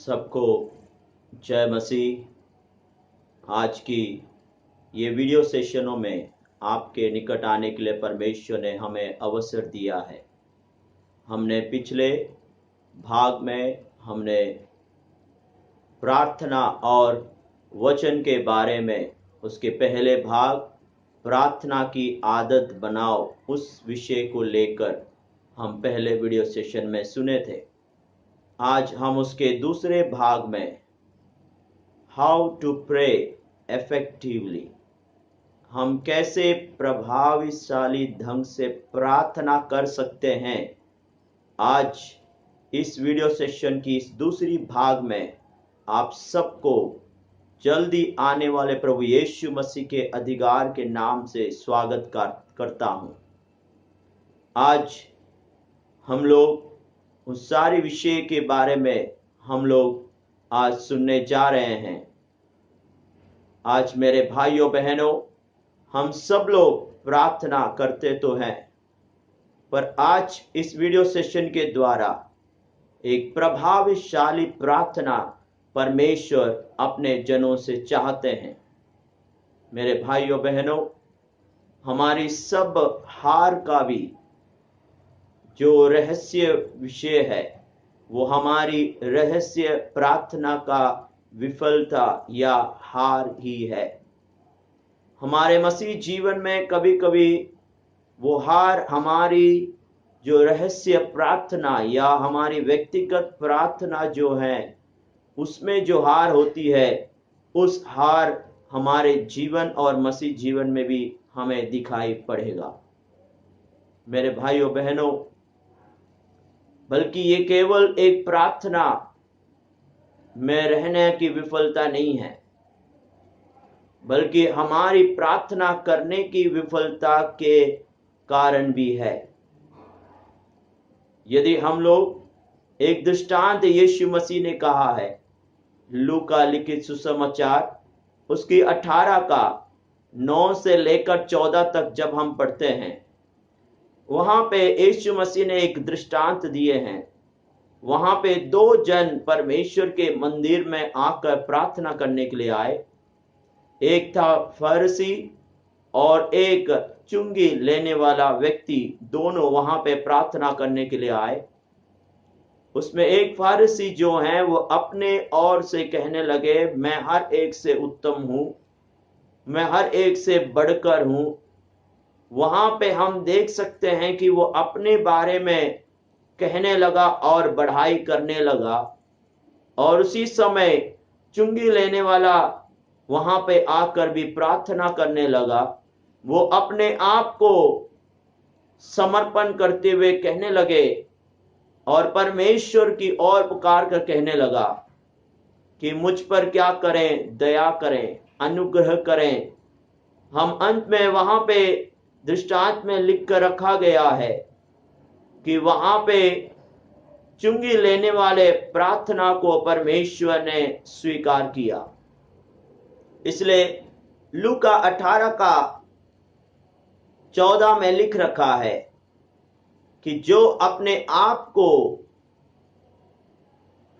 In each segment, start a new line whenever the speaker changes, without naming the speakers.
सबको जय मसीह। आज की ये वीडियो सेशनों में आपके निकट आने के लिए परमेश्वर ने हमें अवसर दिया है। हमने पिछले भाग में हमने प्रार्थना और वचन के बारे में, उसके पहले भाग प्रार्थना की आदत बनाओ, उस विषय को लेकर हम पहले वीडियो सेशन में सुने थे। आज हम उसके दूसरे भाग में हाउ टू प्रे इफेक्टिवली, हम कैसे प्रभावशाली ढंग से प्रार्थना कर सकते हैं, आज इस वीडियो सेशन की इस दूसरी भाग में आप सबको जल्दी आने वाले प्रभु यीशु मसीह के अधिकार के नाम से स्वागत करता हूं। आज हम लोग उस सारी विषय के बारे में हम लोग आज सुनने जा रहे हैं। आज मेरे भाइयों बहनों, हम सब लोग प्रार्थना करते तो हैं, पर आज इस वीडियो सेशन के द्वारा एक प्रभावशाली प्रार्थना परमेश्वर अपने जनों से चाहते हैं। मेरे भाइयों बहनों, हमारी सब हार का भी जो रहस्य विषय है वो हमारी रहस्य प्रार्थना का विफलता या हार ही है। हमारे मसीह जीवन में कभी कभी वो हार हमारी जो रहस्य प्रार्थना या हमारी व्यक्तिगत प्रार्थना जो है उसमें जो हार होती है, उस हार हमारे जीवन और मसीह जीवन में भी हमें दिखाई पड़ेगा। मेरे भाइयों बहनों, बल्कि ये केवल एक प्रार्थना में रहने की विफलता नहीं है, बल्कि हमारी प्रार्थना करने की विफलता के कारण भी है। यदि हम लोग एक दृष्टांत यीशु मसीह ने कहा है, लूका लिखित सुसमाचार उसकी 18 का 9 से लेकर 14 तक जब हम पढ़ते हैं, वहां पे यीशु मसीह ने एक दृष्टांत दिए हैं। वहां पे 2 जन परमेश्वर के मंदिर में आकर प्रार्थना करने के लिए आए। एक था फरीसी और एक चुंगी लेने वाला व्यक्ति, दोनों वहां पे प्रार्थना करने के लिए आए। उसमें एक फरीसी जो है वो अपने ओर से कहने लगे, मैं हर एक से उत्तम हूं, मैं हर एक से बढ़कर हूं। वहां पे हम देख सकते हैं कि वो अपने बारे में कहने लगा और बढ़ाई करने लगा। और उसी समय चुंगी लेने वाला वहां पे आकर भी प्रार्थना करने लगा। वो अपने आप को समर्पण करते हुए कहने लगे और परमेश्वर की ओर पुकार कर कहने लगा कि मुझ पर क्या करें, दया करें, अनुग्रह करें। हम अंत में वहां पे दृष्टांत में लिख कर रखा गया है कि वहां पे चुंगी लेने वाले प्रार्थना को परमेश्वर ने स्वीकार किया। इसलिए लूका 18 का 14 में लिख रखा है कि जो अपने आप को,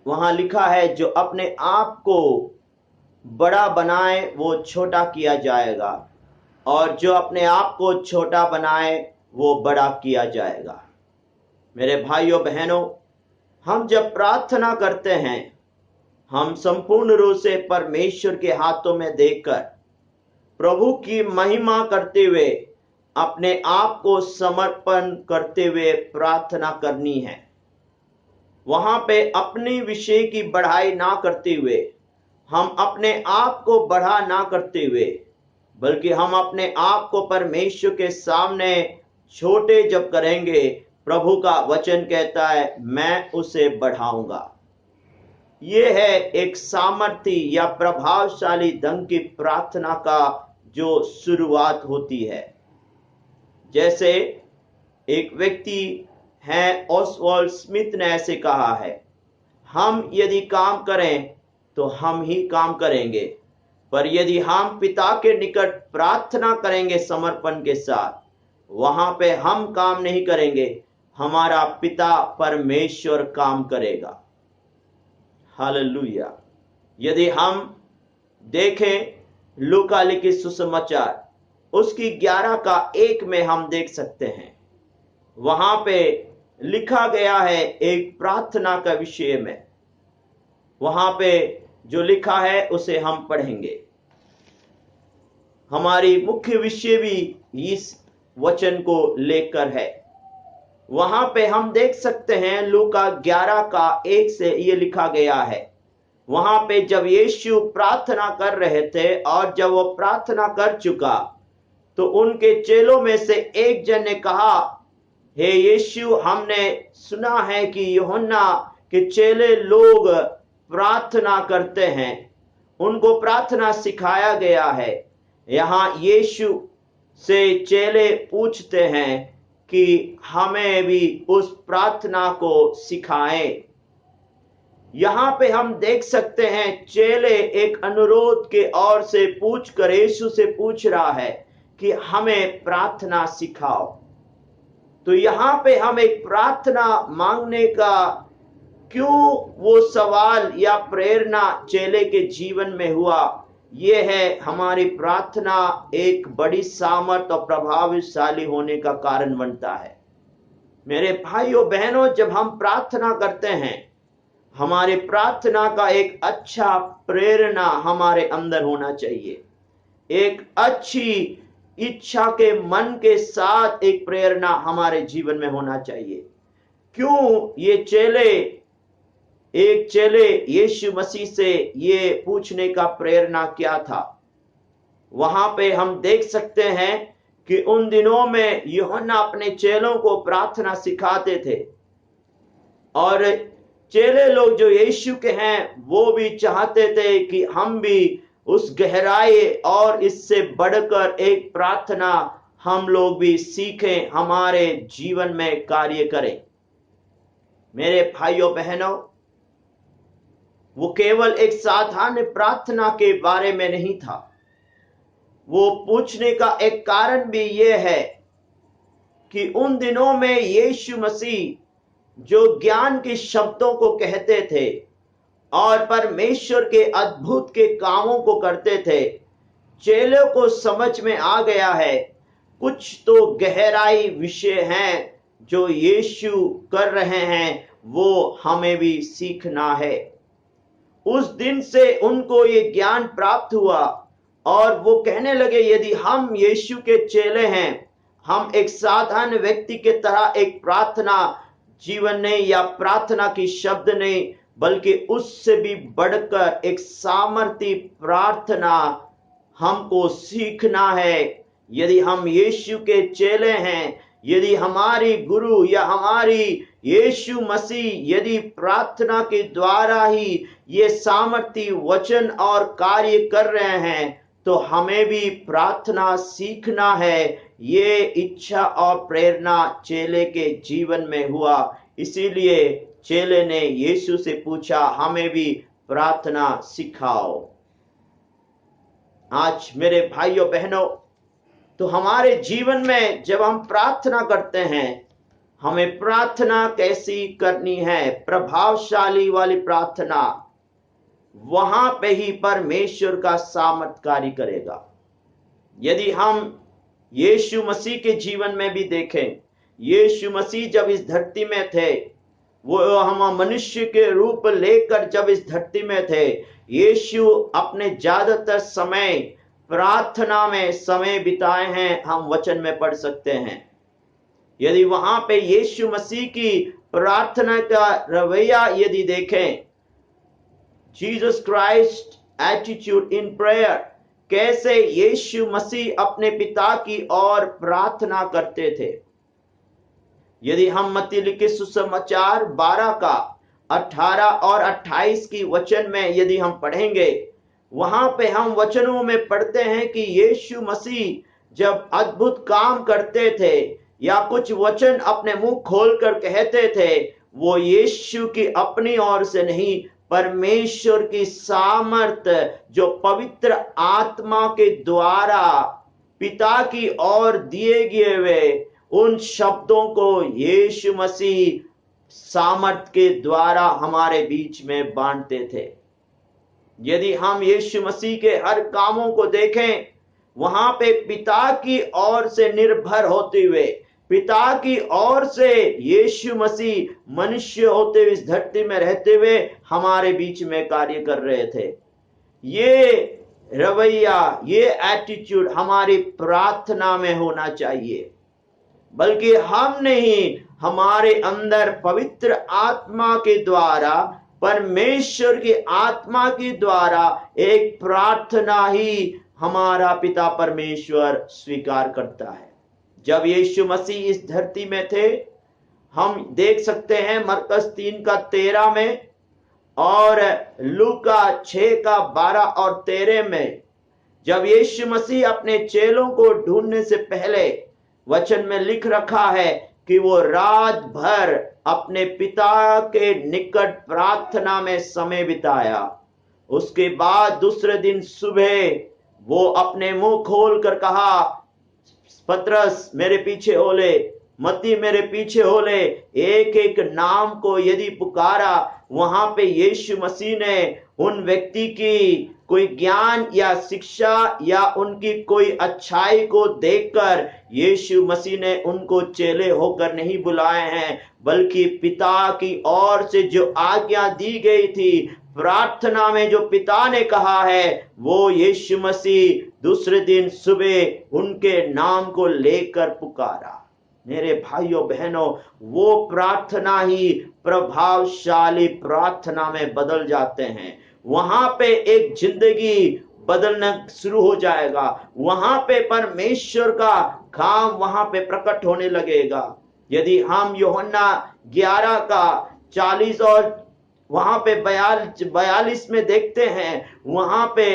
वहां लिखा है, जो अपने आप को बड़ा बनाए वो छोटा किया जाएगा, और जो अपने आप को छोटा बनाए वो बड़ा किया जाएगा। मेरे भाइयों बहनों, हम जब प्रार्थना करते हैं, हम संपूर्ण रूप से परमेश्वर के हाथों में देकर प्रभु की महिमा करते हुए, अपने आप को समर्पण करते हुए प्रार्थना करनी है। वहां पे अपने विषय की बढ़ाई ना करते हुए, हम अपने आप को बढ़ा ना करते हुए, बल्कि हम अपने आप को परमेश्वर के सामने छोटे जब करेंगे, प्रभु का वचन कहता है मैं उसे बढ़ाऊंगा। ये है एक सामर्थी या प्रभावशाली ढंग की प्रार्थना का जो शुरुआत होती है। जैसे एक व्यक्ति है, ऑसवाल्ड स्मिथ ने ऐसे कहा है, हम यदि काम करें तो हम ही काम करेंगे, पर यदि हम पिता के निकट प्रार्थना करेंगे समर्पण के साथ, वहां पे हम काम नहीं करेंगे, हमारा पिता परमेश्वर काम करेगा। हालेलुया। यदि हम देखें लूका लिखित सुसमाचार उसकी 11 का 1 में हम देख सकते हैं, वहां पे लिखा गया है एक प्रार्थना का विषय में। वहां पे जो लिखा है उसे हम पढ़ेंगे। हमारी मुख्य विषय भी इस वचन को लेकर है। वहां पे हम देख सकते हैं लूका 11 का 1 से ये लिखा गया है। वहां पे जब यीशु प्रार्थना कर रहे थे और जब वो प्रार्थना कर चुका तो उनके चेलों में से एक जन ने कहा, हे यीशु, हमने सुना है कि यूहन्ना के चेले लोग प्रार्थना करते हैं, उनको प्रार्थना सिखाया गया है। यहाँ यीशु से चेले पूछते हैं कि हमें भी उस प्रार्थना को सिखाएं। यहाँ पे हम देख सकते हैं चेले एक अनुरोध के ओर से पूछकर यीशु से पूछ रहा है कि हमें प्रार्थना सिखाओ। तो यहाँ पे हम एक प्रार्थना मांगने का क्यों वो सवाल या प्रेरणा चेले के जीवन में हुआ, ये है हमारी प्रार्थना एक बड़ी सामर्थ और प्रभावशाली होने का कारण बनता है। मेरे भाइयों बहनों, जब हम प्रार्थना करते हैं, हमारे प्रार्थना का एक अच्छा प्रेरणा हमारे अंदर होना चाहिए। एक अच्छी इच्छा के मन के साथ एक प्रेरणा हमारे जीवन में होना चाहिए। क्यों ये चेले यीशु मसीह से ये पूछने का प्रेरणा क्या था? वहां पे हम देख सकते हैं कि उन दिनों में यूहन्ना अपने चेलों को प्रार्थना सिखाते थे और चेले लोग जो यीशु के हैं वो भी चाहते थे कि हम भी उस गहराई और इससे बढ़कर एक प्रार्थना हम लोग भी सीखें, हमारे जीवन में कार्य करें। मेरे भाइयों बहनों, वो केवल एक साधारण प्रार्थना के बारे में नहीं था। वो पूछने का एक कारण भी ये है कि उन दिनों में यीशु मसीह जो ज्ञान के शब्दों को कहते थे और परमेश्वर के अद्भुत के कामों को करते थे, चेलों को समझ में आ गया है कुछ तो गहराई विषय हैं जो यीशु कर रहे हैं, वो हमें भी सीखना है। उस दिन से उनको ये ज्ञान प्राप्त हुआ और वो कहने लगे, यदि हम यीशु के चेले हैं, हम एक साधारण व्यक्ति के तरह एक प्रार्थना जीवन नहीं या प्रार्थना की शब्द नहीं, बल्कि उससे भी बढ़कर एक सामर्थी प्रार्थना हमको सीखना है। यदि हम यीशु के चेले हैं, यदि हमारी गुरु या हमारी यीशु मसीह यदि प्रार्थना के द्वारा ही ये सामर्थी वचन और कार्य कर रहे हैं, तो हमें भी प्रार्थना सीखना है। ये इच्छा और प्रेरणा चेले के जीवन में हुआ। इसीलिए चेले ने यीशु से पूछा, हमें भी प्रार्थना सिखाओ। आज मेरे भाइयों बहनों, तो हमारे जीवन में जब हम प्रार्थना करते हैं, हमें प्रार्थना कैसी करनी है? प्रभावशाली वाली प्रार्थना। वहां पे ही परमेश्वर का सामर्थ कार्य करेगा। यदि हम यीशु मसीह के जीवन में भी देखें, यीशु मसीह जब इस धरती में थे, वो हम मनुष्य के रूप लेकर जब इस धरती में थे, यीशु अपने ज्यादातर समय प्रार्थना में समय बिताए हैं, हम वचन में पढ़ सकते हैं। यदि वहां पे यीशु मसीह की प्रार्थना का रवैया यदि देखें, Jesus Christ attitude in prayer, कैसे यीशु मसीह अपने पिता की ओर प्रार्थना करते थे। यदि हम मत्ती लिखित सुसमाचार 12 का 18 और 28 की वचन में यदि हम पढ़ेंगे, वहां पे हम वचनों में पढ़ते हैं कि यीशु मसीह जब अद्भुत काम करते थे या कुछ वचन अपने मुंह खोलकर कहते थे, वो यीशु की अपनी ओर से नहीं, परमेश्वर की सामर्थ जो पवित्र आत्मा के द्वारा पिता की ओर दिए गए हुए उन शब्दों को यीशु मसीह सामर्थ के द्वारा हमारे बीच में बांटते थे। यदि हम यीशु मसीह के हर कामों को देखें, वहां पे पिता की ओर से निर्भर होते हुए, पिता की ओर से यीशु मसीह मनुष्य होते हुए, इस धरती में रहते हुए हमारे बीच में कार्य कर रहे थे। ये रवैया, ये एटीट्यूड हमारी प्रार्थना में होना चाहिए। बल्कि हम नहीं, हमारे अंदर पवित्र आत्मा के द्वारा, परमेश्वर की आत्मा के द्वारा एक प्रार्थना ही हमारा पिता परमेश्वर स्वीकार करता है। जब यीशु मसीह इस धरती में थे, हम देख सकते हैं मरकस 3:13 में और लूका 6:12 और 13 में, जब यीशु मसीह अपने चेलों को ढूंढने से पहले वचन में लिख रखा है कि वो रात भर अपने पिता के निकट प्रार्थना में समय बिताया। उसके बाद दूसरे दिन सुबह वो अपने मुंह खोल कर कहा, पतरस मेरे पीछे हो ले, मत्ती मेरे पीछे हो ले। एक एक नाम को यदि पुकारा, वहां पे यीशु मसीह ने उन व्यक्ति की कोई ज्ञान या शिक्षा या उनकी कोई अच्छाई को देखकर यीशु मसीह ने उनको चेले होकर नहीं बुलाए हैं, बल्कि पिता की ओर से जो आज्ञा दी गई थी, प्रार्थना में जो पिता ने कहा है, वो यीशु मसीह दूसरे दिन सुबह उनके नाम को लेकर पुकारा। मेरे भाइयों बहनों, वो प्रार्थना ही प्रभावशाली प्रार्थना में बदल जाते हैं। वहां पे एक जिंदगी बदलना शुरू हो जाएगा। वहां पे परमेश्वर का काम वहां पे प्रकट होने लगेगा। यदि हम यूहन्ना 11:40 और वहां पे 42 में देखते हैं, वहां पे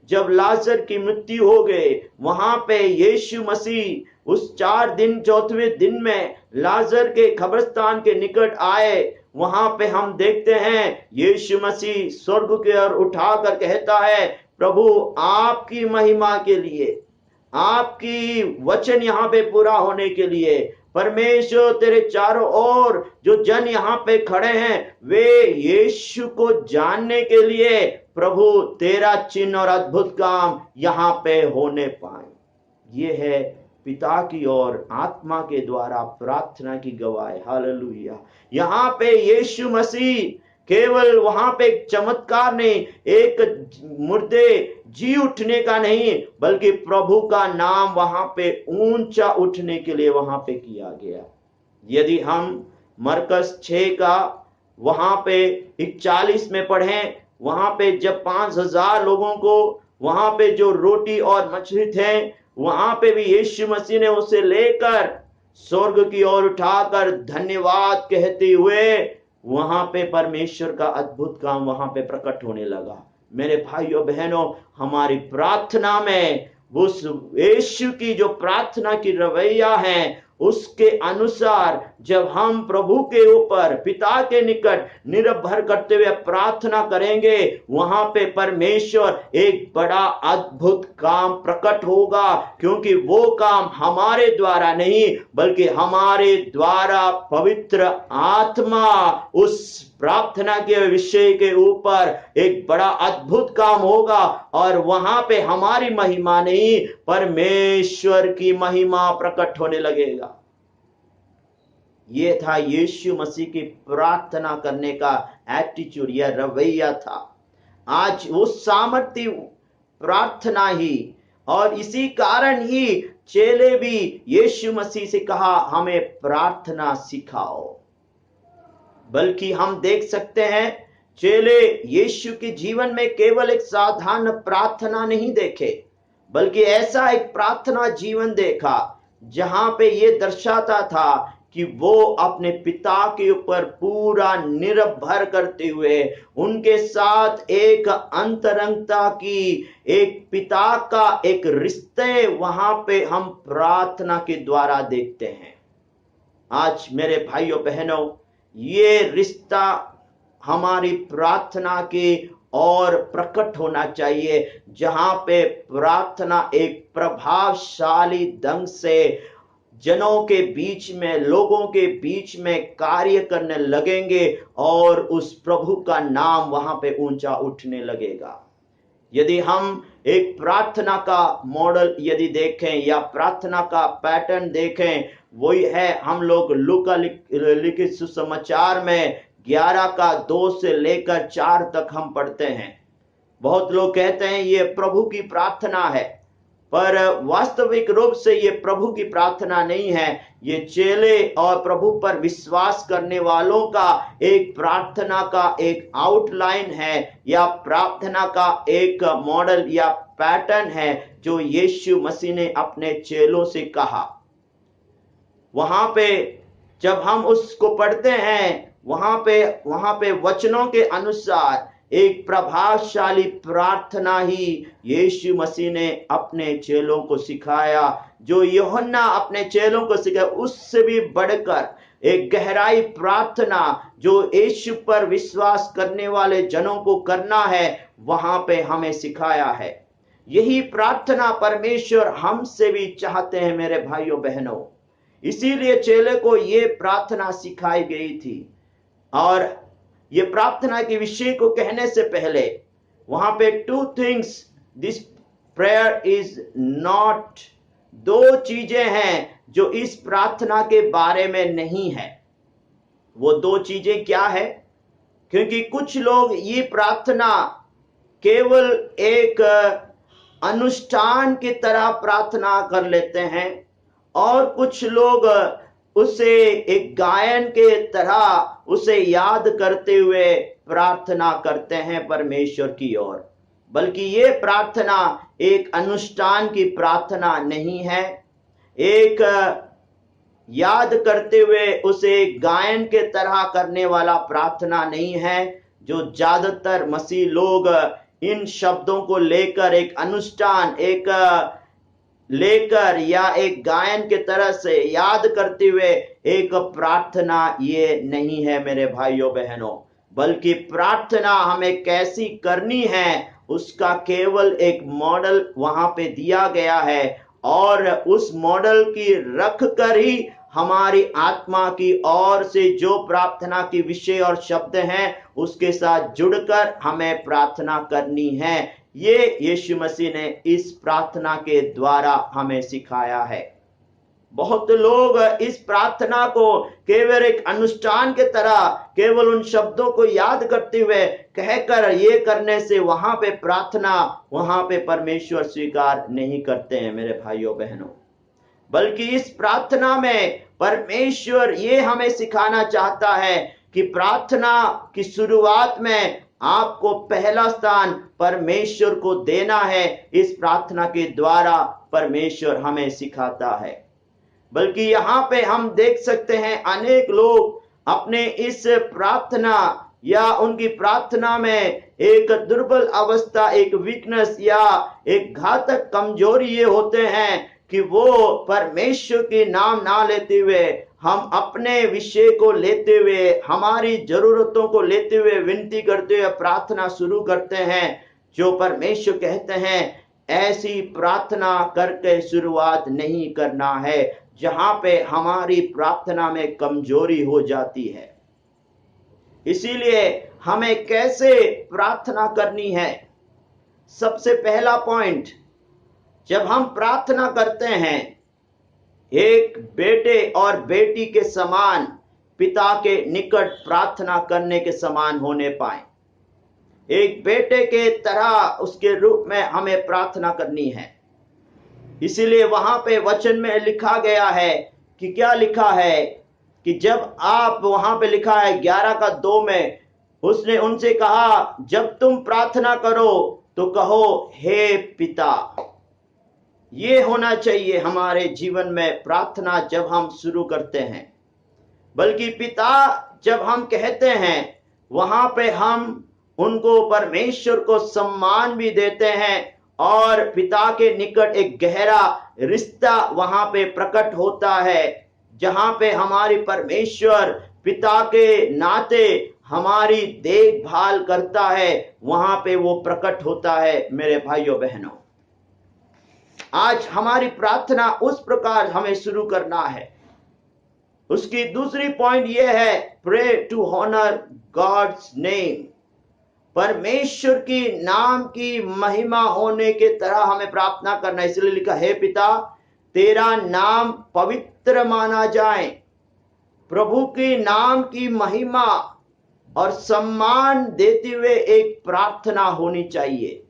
जब लाजर की मृत्यु हो गई, वहां पे यीशु मसीह उस 4 दिन 4वें दिन में लाजर के कब्रिस्तान के निकट आए। वहां पे हम देखते हैं यीशु मसीह स्वर्ग की ओर उठाकर कहता है, प्रभु आपकी महिमा के लिए, आपकी वचन यहाँ पे पूरा होने के लिए, परमेश्वर तेरे चारों ओर जो जन यहाँ पे खड़े हैं, वे यीशु को जानने के लिए प्रभु तेरा चिन्ह और अद्भुत काम यहाँ पे होने पाए। ये है पिता की ओर आत्मा के द्वारा प्रार्थना की गवाही। हालेलुया। यहाँ पे यीशु मसीह केवल वहां पे एक चमत्कार नहीं, एक मुर्दे जी उठने का नहीं, बल्कि प्रभु का नाम वहां पे ऊंचा उठने के लिए वहां पे किया गया। यदि हम मरकस 6 का वहां पे 41 में पढ़ें, वहां पे जब 5000 लोगों को वहां पे जो रोटी और मछली थे, वहां पे भी यीशु मसीह ने उसे लेकर स्वर्ग की ओर उठाकर धन्यवाद कहते हुए वहां पे परमेश्वर का अद्भुत काम वहां पे प्रकट होने लगा। मेरे भाइयों बहनों, हमारी प्रार्थना में उस यीशु की जो प्रार्थना की रवैया है, उसके अनुसार जब हम प्रभु के ऊपर पिता के निकट निर्भर करते हुए प्रार्थना करेंगे, वहां पे परमेश्वर एक बड़ा अद्भुत काम प्रकट होगा। क्योंकि वो काम हमारे द्वारा नहीं, बल्कि हमारे द्वारा पवित्र आत्मा उस प्रार्थना के विषय के ऊपर एक बड़ा अद्भुत काम होगा। और वहां पे हमारी महिमा नहीं, परमेश्वर की महिमा प्रकट होने लगेगा। ये था यीशु मसीह की प्रार्थना करने का एटीट्यूड या रवैया था। आज वो सामर्थ्य प्रार्थना ही, और इसी कारण ही चेले भी यीशु मसीह से कहा, हमें प्रार्थना सिखाओ। बल्कि हम देख सकते हैं चेले यीशु के जीवन में केवल एक साधारण प्रार्थना नहीं देखे, बल्कि ऐसा एक प्रार्थना जीवन देखा जहां पे ये दर्शाता था कि वो अपने पिता के ऊपर पूरा निर्भर करते हुए उनके साथ एक अंतरंगता की, एक पिता का एक रिश्ते वहां पे हम प्रार्थना के द्वारा देखते हैं। आज मेरे भाइयों बहनों, ये रिश्ता हमारी प्रार्थना के और प्रकट होना चाहिए, जहां पे प्रार्थना एक प्रभावशाली ढंग से जनों के बीच में, लोगों के बीच में कार्य करने लगेंगे और उस प्रभु का नाम वहां पे ऊंचा उठने लगेगा। यदि हम एक प्रार्थना का मॉडल यदि देखें या प्रार्थना का पैटर्न देखें, वही है हम लोग लूका लिखित सुसमाचार में 11 का 2 से लेकर 4 तक हम पढ़ते हैं। बहुत लोग कहते हैं ये प्रभु की प्रार्थना है, पर वास्तविक रूप से ये प्रभु की प्रार्थना नहीं है। ये चेले और प्रभु पर विश्वास करने वालों का एक प्रार्थना का एक आउटलाइन है, या प्रार्थना का एक मॉडल या पैटर्न है जो यीशु मसीह ने अपने चेलों से कहा। वहां पे जब हम उसको पढ़ते हैं, वहां पे वचनों के अनुसार एक प्रभावशाली प्रार्थना ही यीशु मसीह ने अपने चेलों को सिखाया। जो यूहन्ना अपने चेलों को सिखाया, उससे भी बढ़कर एक गहराई प्रार्थना जो यीशु पर विश्वास करने वाले जनों को करना है, वहां पे हमें सिखाया है। यही प्रार्थना परमेश्वर हमसे भी चाहते हैं मेरे भाइयों बहनों। इसीलिए चेले को ये प्रार्थना सिखाई गई थी। और ये प्रार्थना के विषय को कहने से पहले वहां पे 2 things this prayer is not, 2 चीजें हैं जो इस प्रार्थना के बारे में नहीं है। वो 2 चीजें क्या है? क्योंकि कुछ लोग ये प्रार्थना केवल एक अनुष्ठान की तरह प्रार्थना कर लेते हैं, और कुछ लोग उसे एक गायन के तरह उसे याद करते हुए प्रार्थना करते हैं परमेश्वर की ओर। बल्कि ये प्रार्थना एक अनुष्ठान की प्रार्थना नहीं है, एक याद करते हुए उसे गायन के तरह करने वाला प्रार्थना नहीं है, जो ज्यादातर मसीह लोग इन शब्दों को लेकर एक अनुष्ठान लेकर या एक गायन के तरह से याद करते हुए एक प्रार्थना ये नहीं है मेरे भाइयों बहनों। बल्कि प्रार्थना हमें कैसी करनी है उसका केवल एक मॉडल वहां पे दिया गया है, और उस मॉडल की रख कर ही हमारी आत्मा की ओर से जो प्रार्थना की विषय और शब्द हैं उसके साथ जुड़कर हमें प्रार्थना करनी है। ये यीशु मसीह ने इस प्रार्थना के द्वारा हमें सिखाया है। बहुत लोग इस प्रार्थना को केवल एक अनुष्ठान के तरह केवल उन शब्दों को याद करते हुए कहकर ये करने से वहां पे प्रार्थना, वहां पे परमेश्वर स्वीकार नहीं करते हैं मेरे भाइयों बहनों। बल्कि इस प्रार्थना में परमेश्वर ये हमें सिखाना चाहता है कि प्रार्थना की शुरुआत में आपको पहला स्थान परमेश्वर को देना है। इस प्रार्थना के द्वारा परमेश्वर हमें सिखाता है। बल्कि यहाँ पे हम देख सकते हैं अनेक लोग अपने इस प्रार्थना या उनकी प्रार्थना में एक दुर्बल अवस्था, एक वीकनेस या एक घातक कमजोरी ये होते हैं कि वो परमेश्वर के नाम ना लेते हुए, हम अपने विषय को लेते हुए, हमारी जरूरतों को लेते हुए विनती करते हुए प्रार्थना शुरू करते हैं। जो परमेश्वर कहते हैं ऐसी प्रार्थना करके शुरुआत नहीं करना है, जहां पे हमारी प्रार्थना में कमजोरी हो जाती है। इसीलिए हमें कैसे प्रार्थना करनी है? सबसे पहला पॉइंट, जब हम प्रार्थना करते हैं एक बेटे और बेटी के समान, पिता के निकट प्रार्थना करने के समान होने पाए। एक बेटे के तरह उसके रूप में हमें प्रार्थना करनी है। इसीलिए वहां पे वचन में लिखा गया है कि क्या लिखा है कि जब आप वहां पे लिखा है 11 का 2 में, उसने उनसे कहा जब तुम प्रार्थना करो तो कहो हे पिता। ये होना चाहिए हमारे जीवन में प्रार्थना जब हम शुरू करते हैं। बल्कि पिता जब हम कहते हैं वहां पे हम उनको परमेश्वर को सम्मान भी देते हैं, और पिता के निकट एक गहरा रिश्ता वहां पे प्रकट होता है, जहां पे हमारी परमेश्वर पिता के नाते हमारी देखभाल करता है, वहां पे वो प्रकट होता है मेरे भाइयों बहनों। आज हमारी प्रार्थना उस प्रकार हमें शुरू करना है। उसकी दूसरी पॉइंट यह है, pray to honour God's name. परमेश्वर की नाम की महिमा होने के तरह हमें प्रार्थना करना। इसलिए लिखा है, पिता तेरा नाम पवित्र माना जाए। प्रभु के नाम की महिमा और सम्मान देते हुए एक प्रार्थना होनी चाहिए।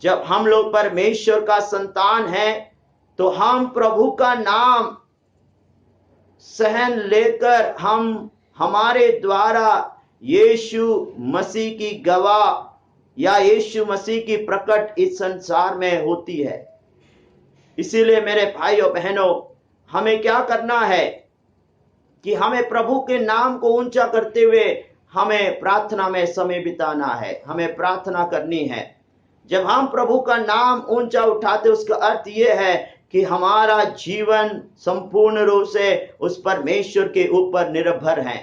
जब हम लोग परमेश्वर का संतान हैं तो हम प्रभु का नाम सहन लेकर हम हमारे द्वारा यीशु मसीह की गवाह या यीशु मसीह की प्रकट इस संसार में होती है। इसीलिए मेरे भाइयों बहनों, हमें क्या करना है कि हमें प्रभु के नाम को ऊंचा करते हुए हमें प्रार्थना में समय बिताना है, हमें प्रार्थना करनी है। जब हम प्रभु का नाम ऊंचा उठाते, उसका अर्थ यह है कि हमारा जीवन संपूर्ण रूप से उस परमेश्वर के ऊपर निर्भर है।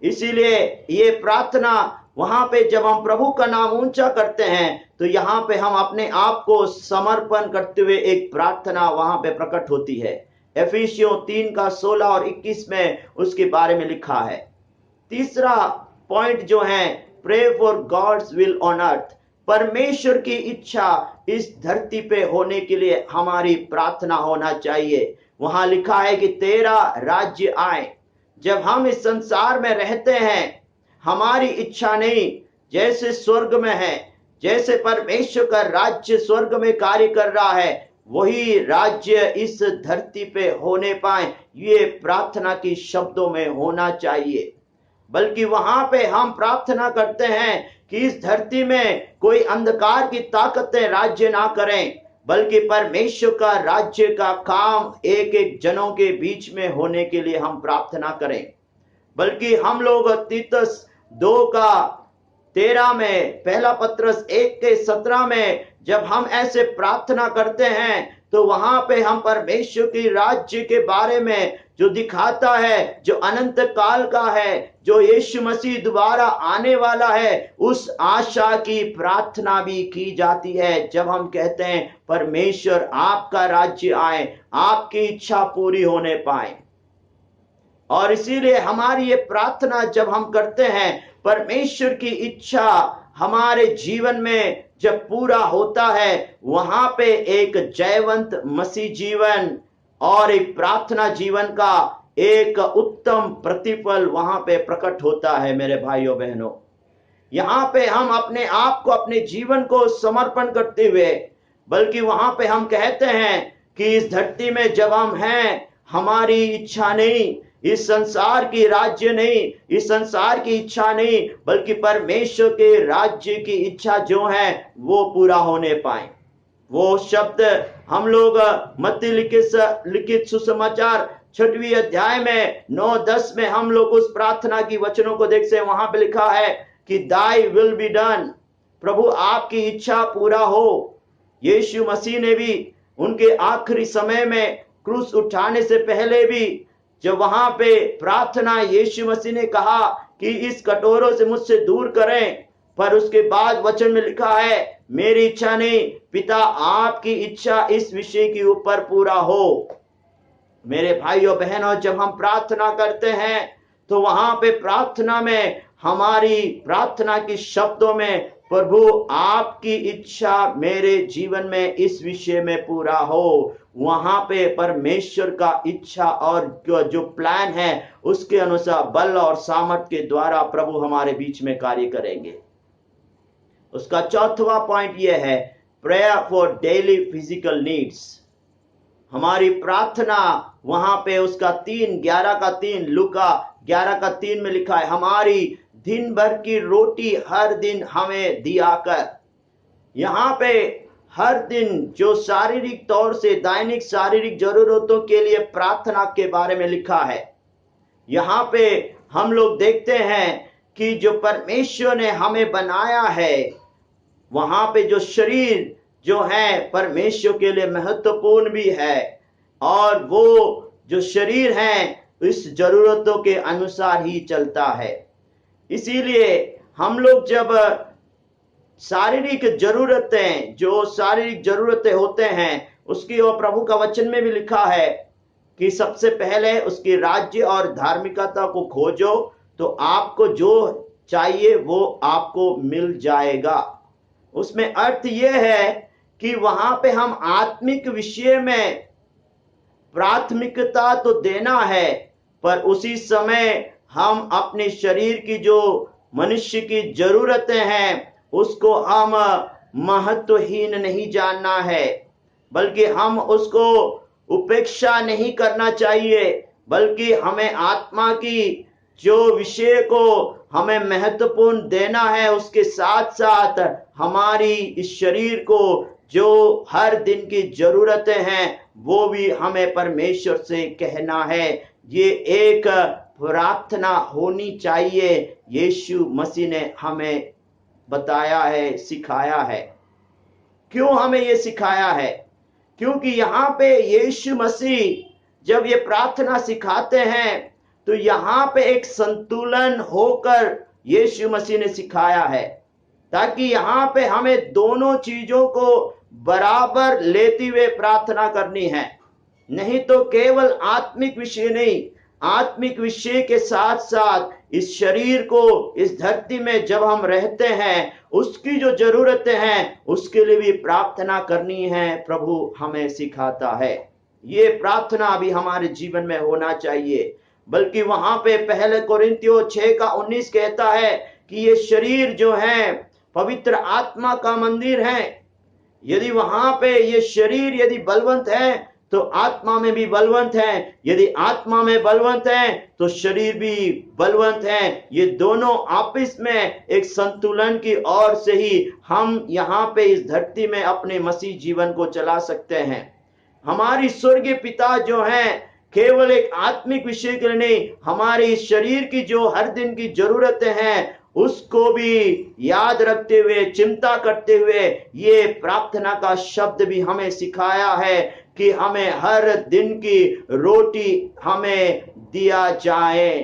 इसीलिए ये प्रार्थना वहां पे जब हम प्रभु का नाम ऊंचा करते हैं तो यहाँ पे हम अपने आप को समर्पण करते हुए एक प्रार्थना वहां पे प्रकट होती है। एफिसियों 3:16 और 21 में उसके बारे में लिखा है। तीसरा पॉइंट जो है, pray for God's will on earth. परमेश्वर की इच्छा इस धरती पे होने के लिए हमारी प्रार्थना होना चाहिए। वहां लिखा है कि तेरा राज्य आए। जब हम इस संसार में रहते हैं, हमारी इच्छा नहीं, जैसे स्वर्ग में है, जैसे परमेश्वर का राज्य स्वर्ग में कार्य कर रहा है, वही राज्य इस धरती पे होने पाए, ये प्रार्थना की शब्दों में होना चाहिए। बल्कि वहां पे हम प्रार्थना करते हैं कि इस धरती में कोई अंधकार की ताकतें राज्य ना करें, बल्कि परमेश्वर का राज्य का काम एक एक जनों के बीच में होने के लिए हम प्रार्थना करें। बल्कि हम लोग तीतस 2:13 में, पहला पत्रस 1:17 में जब हम ऐसे प्रार्थना करते हैं तो वहां पे हम परमेश्वर की राज्य के बारे में जो दिखाता है, जो अनंत काल का है, जो यीशु मसीह दोबारा आने वाला है, उस आशा की प्रार्थना भी की जाती है। जब हम कहते हैं परमेश्वर आपका राज्य आए, आपकी इच्छा पूरी होने पाए। और इसीलिए हमारी ये प्रार्थना जब हम करते हैं, परमेश्वर की इच्छा हमारे जीवन में जब पूरा होता है, वहां पे एक जयवंत मसीह जीवन और एक प्रार्थना जीवन का एक उत्तम प्रतिफल वहां पे प्रकट होता है। मेरे भाइयों बहनों, यहाँ पे हम अपने आप को, अपने जीवन को समर्पण करते हुए, बल्कि वहां पे हम कहते हैं कि इस धरती में जब हम हैं, हमारी इच्छा नहीं, इस संसार की राज्य नहीं, इस संसार की इच्छा नहीं, बल्कि परमेश्वर के राज्य की इच्छा जो है वो पूरा होने पाए। वो शब्द हम लोग मत्ती लिखित सुसमाचार 6वीं अध्याय में 9-10 में हम लोग उस प्रार्थना की वचनों को देखते हैं। वहां पे लिखा है कि दाई विल बी डन, प्रभु आपकी इच्छा पूरा हो। यीशु मसीह ने भी उनके आखिरी समय में क्रूस उठाने से पहले भी जब वहां पे प्रार्थना, यीशु मसीह ने कहा कि इस कटोरों से मुझसे दूर करें, पर उसके बाद वचन में लिखा है मेरी इच्छा नहीं, पिता आपकी इच्छा इस विषय के ऊपर पूरा हो। मेरे भाइयों बहनों, जब हम प्रार्थना करते हैं तो वहां पे प्रार्थना में, हमारी प्रार्थना के शब्दों में, प्रभु आपकी इच्छा मेरे जीवन में इस विषय में पूरा हो, वहां पे परमेश्वर का इच्छा और जो प्लान है उसके अनुसार बल और सामर्थ्य के द्वारा प्रभु हमारे बीच में कार्य करेंगे। उसका चौथा पॉइंट यह है, prayer for daily physical needs. हमारी प्रार्थना वहां पे उसका 3:11 लूका 11:3 में लिखा है, हमारी दिन भर की रोटी हर दिन हमें दिया कर। यहाँ पे हर दिन जो शारीरिक तौर से दैनिक शारीरिक जरूरतों के लिए प्रार्थना के बारे में लिखा है। यहाँ पे हम लोग देखते हैं कि जो परमेश्वर ने हमें बनाया है, वहां पे जो शरीर जो है परमेश्वर के लिए महत्वपूर्ण भी है, और वो जो शरीर है इस जरूरतों के अनुसार ही चलता है। इसीलिए हम लोग जब शारीरिक जरूरतें, जो शारीरिक जरूरतें होते हैं, उसकी और प्रभु का वचन में भी लिखा है कि सबसे पहले उसकी राज्य और धार्मिकता को खोजो तो आपको जो चाहिए वो आपको मिल जाएगा। उसमें अर्थ यह है कि वहां पे हम आत्मिक विषय में प्राथमिकता तो देना है, पर उसी समय हम अपने शरीर की जो मनुष्य की जरूरतें हैं उसको हम महत्वहीन नहीं जानना है, बल्कि हम उसको उपेक्षा नहीं करना चाहिए, बल्कि हमें आत्मा की जो विषय को हमें महत्वपूर्ण देना है, उसके साथ साथ हमारी इस शरीर को जो हर दिन की जरूरतें हैं वो भी हमें परमेश्वर से कहना है। ये एक प्रार्थना होनी चाहिए। यीशु मसीह ने हमें बताया है, सिखाया है। क्यों हमें ये सिखाया है? क्योंकि यहाँ पे यीशु मसीह जब ये प्रार्थना सिखाते हैं तो यहाँ पे एक संतुलन होकर यीशु मसीह ने सिखाया है, ताकि यहाँ पे हमें दोनों चीजों को बराबर लेते हुए प्रार्थना करनी है। नहीं तो केवल आत्मिक विषय नहीं, आत्मिक विषय के साथ साथ इस शरीर को, इस धरती में जब हम रहते हैं, उसकी जो जरूरतें हैं उसके लिए भी प्रार्थना करनी है। प्रभु हमें सिखाता है। ये प्रार्थना भी हमारे जीवन में होना चाहिए। बल्कि वहां पे पहले कोरिन्थियों 6:19 कहता है कि ये शरीर जो है पवित्र आत्मा का मंदिर है। यदि वहां पे ये शरीर यदि बलवंत है तो आत्मा में भी बलवंत है, यदि आत्मा में बलवंत है तो शरीर भी बलवंत है। ये दोनों आपस में एक संतुलन की ओर से ही हम यहाँ पे इस धरती में अपने मसीह जीवन को चला सकते हैं। हमारी स्वर्गीय पिता जो हैं केवल एक आत्मिक विषय के लिए नहीं, हमारे शरीर की जो हर दिन की जरूरतें हैं उसको भी याद रखते हुए, चिंता करते हुए ये प्रार्थना का शब्द भी हमें सिखाया है कि हमें हर दिन की रोटी हमें दिया जाए।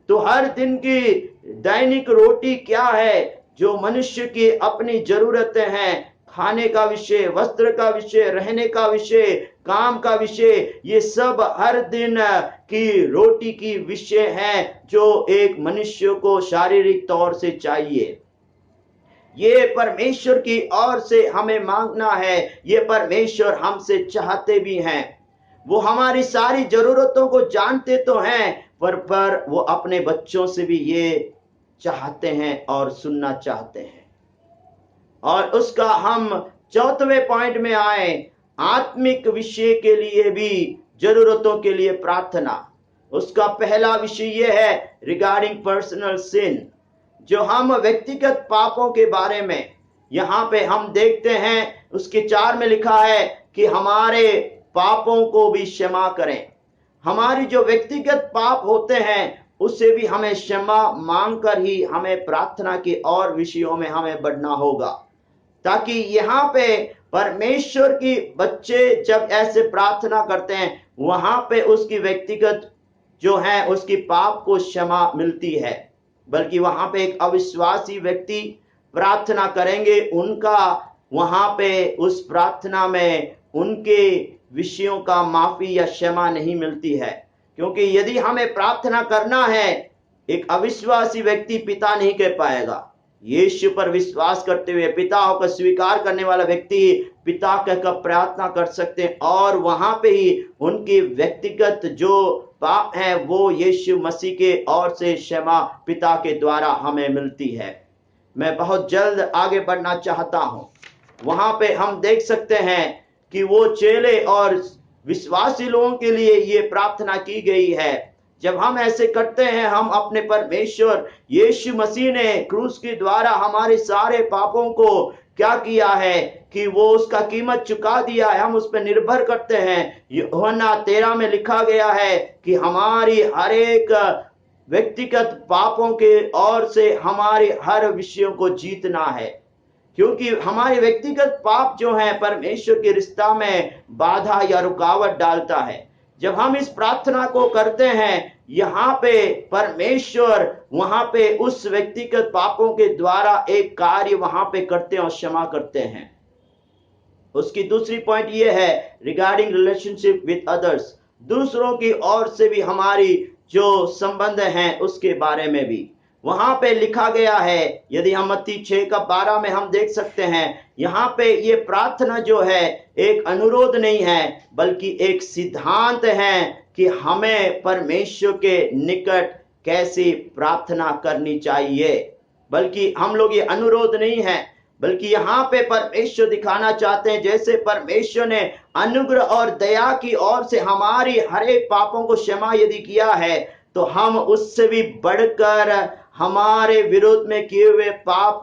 तो हर दिन की दैनिक रोटी क्या है? जो मनुष्य की अपनी जरूरतें हैं, खाने का विषय, वस्त्र का विषय, रहने का विषय, काम का विषय, ये सब हर दिन की रोटी की विषय है जो एक मनुष्य को शारीरिक तौर से चाहिए। ये परमेश्वर की ओर से हमें मांगना है। ये परमेश्वर हमसे चाहते भी हैं। वो हमारी सारी जरूरतों को जानते तो हैं, पर वो अपने बच्चों से भी ये चाहते हैं और सुनना चाहते हैं। और उसका हम चौथे पॉइंट में आए, आत्मिक विषय के लिए भी, जरूरतों के लिए प्रार्थना। उसका पहला विषय यह है रिगार्डिंग पर्सनल सिन, जो हम व्यक्तिगत पापों के बारे में यहाँ पे हम देखते हैं। उसके 4 में लिखा है कि हमारे पापों को भी क्षमा करें। हमारी जो व्यक्तिगत पाप होते हैं उससे भी हमें क्षमा मांगकर ही हमें प्रार्थना के और विषयों में हमें बढ़ना होगा, ताकि यहाँ पे परमेश्वर की बच्चे जब ऐसे प्रार्थना करते हैं वहां पे उसकी व्यक्तिगत जो है उसकी पाप को क्षमा मिलती है। बल्कि वहां पे एक अविश्वासी व्यक्ति प्रार्थना करेंगे, उनका वहां पे उस प्रार्थना में उनके विषयों का माफी या क्षमा नहीं मिलती है। क्योंकि यदि हमें प्रार्थना करना है, एक अविश्वासी व्यक्ति पिता नहीं कह पाएगा। यीशु पर विश्वास करते हुए पिता होकर स्वीकार करने वाला व्यक्ति पिता कहकर प्रार्थना कर सकते हैं, और वहां पे ही उनकी व्यक्तिगत जो पाप है वो यीशु मसीह के ओर से क्षमा पिता के द्वारा हमें मिलती है। मैं बहुत जल्द आगे बढ़ना चाहता हूं। वहां पे हम देख सकते हैं कि वो चेले और विश्वासी लोगों के लिए ये प्रार्थना की गई है। जब हम ऐसे करते हैं, हम अपने परमेश्वर यीशु मसीह ने क्रूस के द्वारा हमारे सारे पापों को क्या किया है कि वो उसका कीमत चुका दिया है, हम उस पर निर्भर करते हैं। यूहन्ना 13 में लिखा गया है कि हमारी हर एक व्यक्तिगत पापों के ओर से हमारे हर विषयों को जीतना है, क्योंकि हमारे व्यक्तिगत पाप जो है परमेश्वर के रिश्ता में बाधा या रुकावट डालता है। जब हम इस प्रार्थना को करते हैं, यहाँ पे परमेश्वर वहां पे उस व्यक्तिगत पापों के द्वारा एक कार्य वहां पे करते हैं और क्षमा करते हैं। उसकी दूसरी पॉइंट ये है रिगार्डिंग रिलेशनशिप विथ अदर्स, दूसरों की ओर से भी हमारी जो संबंध हैं उसके बारे में भी वहां पे लिखा गया है। यदि हम मत्ती 6:12 में हम देख सकते हैं, यहाँ पे ये प्रार्थना जो है एक अनुरोध नहीं है बल्कि एक सिद्धांत है कि हमें परमेश्वर के निकट कैसी प्रार्थना करनी चाहिए। बल्कि हम लोग ये अनुरोध नहीं है बल्कि यहाँ पे परमेश्वर दिखाना चाहते हैं जैसे परमेश्वर ने अनुग्रह और दया की ओर से हमारी हर एक पापों को क्षमा यदि किया है, तो हम उससे भी बढ़कर हमारे विरुद्ध में किए हुए पाप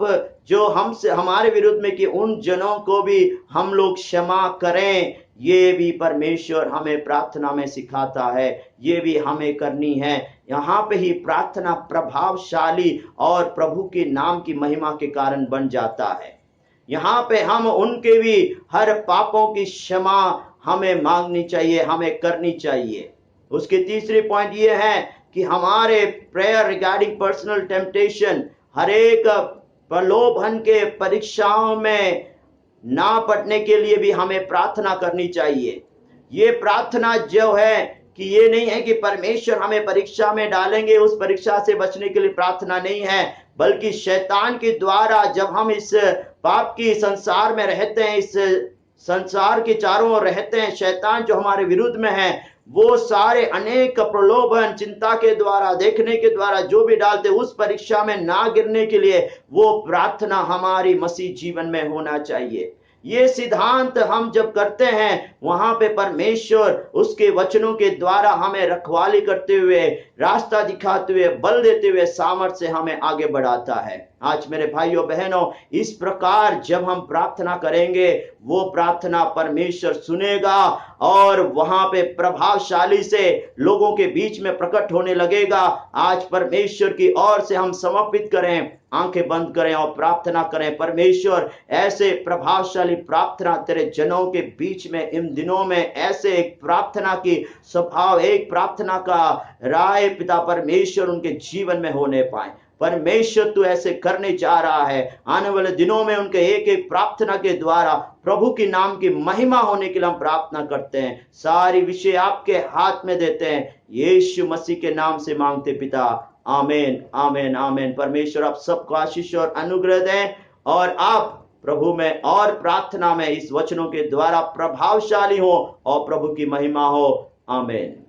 जो हमसे हमारे विरुद्ध में किए उन जनों को भी हम लोग क्षमा करें। ये भी परमेश्वर हमें प्रार्थना में सिखाता है, ये भी हमें करनी है। यहाँ पे ही प्रार्थना प्रभावशाली और प्रभु के नाम की महिमा के कारण बन जाता है। यहाँ पे हम उनके भी हर पापों की क्षमा हमें मांगनी चाहिए, हमें करनी चाहिए। उसकी तीसरी पॉइंट ये है कि हमारे प्रेयर रिगार्डिंग पर्सनल टेम्पटेशन, हर एक प्रलोभन के परीक्षाओं में ना पड़ने के लिए भी हमें प्रार्थना करनी चाहिए। ये प्रार्थना जो है कि ये नहीं है कि परमेश्वर हमें परीक्षा में डालेंगे, उस परीक्षा से बचने के लिए प्रार्थना नहीं है, बल्कि शैतान के द्वारा जब हम इस पाप की संसार में रहते हैं, इस संसार के चारों ओर रहते हैं, शैतान जो हमारे विरुद्ध में है वो सारे अनेक प्रलोभन चिंता के द्वारा देखने के द्वारा जो भी डालते, उस परीक्षा में ना गिरने के लिए वो प्रार्थना हमारी मसीह जीवन में होना चाहिए। ये सिद्धांत हम जब करते हैं वहां पे परमेश्वर उसके वचनों के द्वारा हमें रखवाली करते हुए, रास्ता दिखाते हुए, बल देते हुए, सामर्थ्य से हमें आगे बढ़ाता है। आज मेरे भाइयों बहनों, इस प्रकार जब हम प्रार्थना करेंगे वो प्रार्थना परमेश्वर सुनेगा और वहां पे प्रभावशाली से लोगों के बीच में प्रकट होने लगेगा। आज परमेश्वर की ओर से हम समर्पित करें, आंखें बंद करें और प्रार्थना करें, परमेश्वर ऐसे प्रभावशाली प्रार्थना तेरे जनों के बीच में इन दिनों में ऐसे एक प्रार्थना की स्वभाव, एक प्रार्थना का राय पिता परमेश्वर उनके जीवन में होने पाए। परमेश्वर तू ऐसे करने जा रहा है। आने वाले दिनों में उनके एक एक प्रार्थना के द्वारा प्रभु के नाम की महिमा होने के लिए हम प्रार्थना करते हैं। सारी विषय आपके हाथ में देते हैं, यीशु मसीह के नाम से मांगते पिता, आमीन आमीन आमीन। परमेश्वर आप सबको आशीष और अनुग्रह दें और आप प्रभु में और प्रार्थना में इस वचनों के द्वारा प्रभावशाली हो और प्रभु की महिमा हो। आमीन।